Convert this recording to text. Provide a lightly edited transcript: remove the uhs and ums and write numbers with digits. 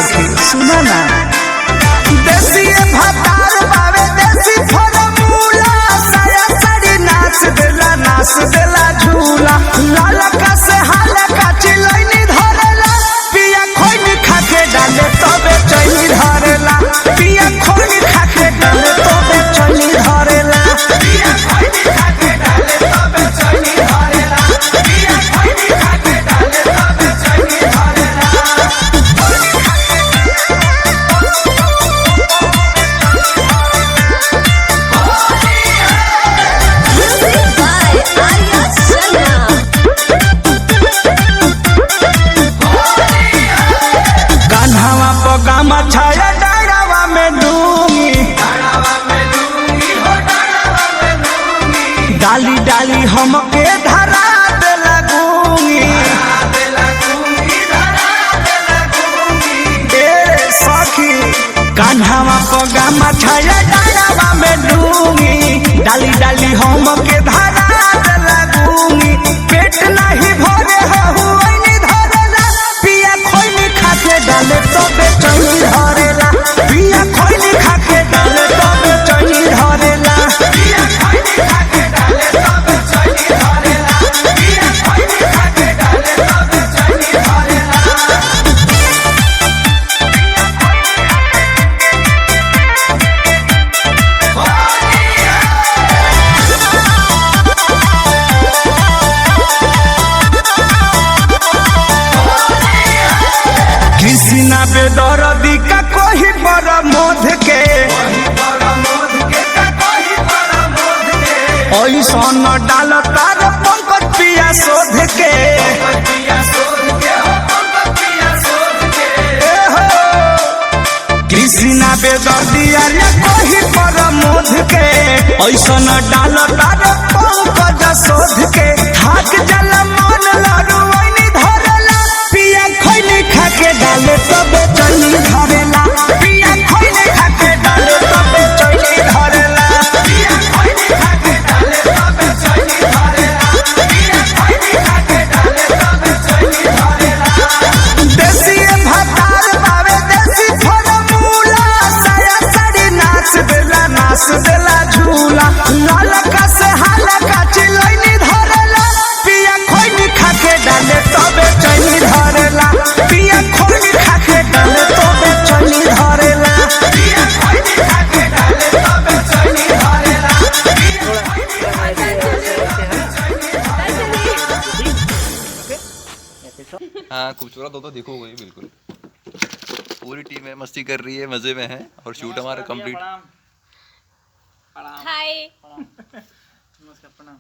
सखी सुना ना देसी भतार बावे देसी फॉर्मूला साया साड़ी नाच देला झूला लालका से हालका चिलैनी धरेला पिया खोइनी खाके डाले तबे चैनी धरेला पिया खोइनी खाके डाले तबे चैनी धरेला पिया खोइनी खाके डाले तबे चैनी धरेला पिया खोइनी खाके डाले तबे चैनी धरेला कान्हावा पगामा छाया डाड़ावा में डूंगी डाली डाली हमके धरा दे लगूंगी सखी कान्हावा पगामा छाया डाड़ावा में डूंगी डाली डाली हमके धरा दे लगूंगी पेट नहीं भरे हुई धरेला पिया खोइनी खाके डाले तबे चैनी धरेला पिया खोइनी खाके डाले तबे चैनी धरेला पिया खोइनी खाके डाले तबे चैनी धरेला पिया खोइनी खाके डाले तबे चैनी धरेला कृष्णा बेदरदी का कोही पर मोध के ऐसन डाल तार पंकज पिया शोध के कृष्णा बेदर्दी अरे कोही पर मोध के ऐसन डाल तार पंकज शोध के थाक जल मन लड़ुनी धरेला पिया खोइनी खाके डाले तबे चैनी धरेला पिया खोइनी खाके डाले तबे चैनी धरेला पिया खोइनी खाके डाले तबे चैनी धरेला पिया खोइनी खाके डाले तबे चैनी धरेला देसी भतार बावे देसी फॉर्मूला साया साड़ी नाच देला झूला लालका से हालका चिलैनी धरेला पिया खोइनी खाके डाले तबे चैनी धरेला पिया खोइनी खाके डाले तबे चैनी धरेला पिया खोइनी खाके डाले तबे चैनी धरेला हाँ खूबसूरत हो तो देखोगे बिल्कुल। पूरी टीम है मस्ती कर रही है मजे में है और शूट हमारा कंप्लीट। हाय नमस्कार प्रणाम।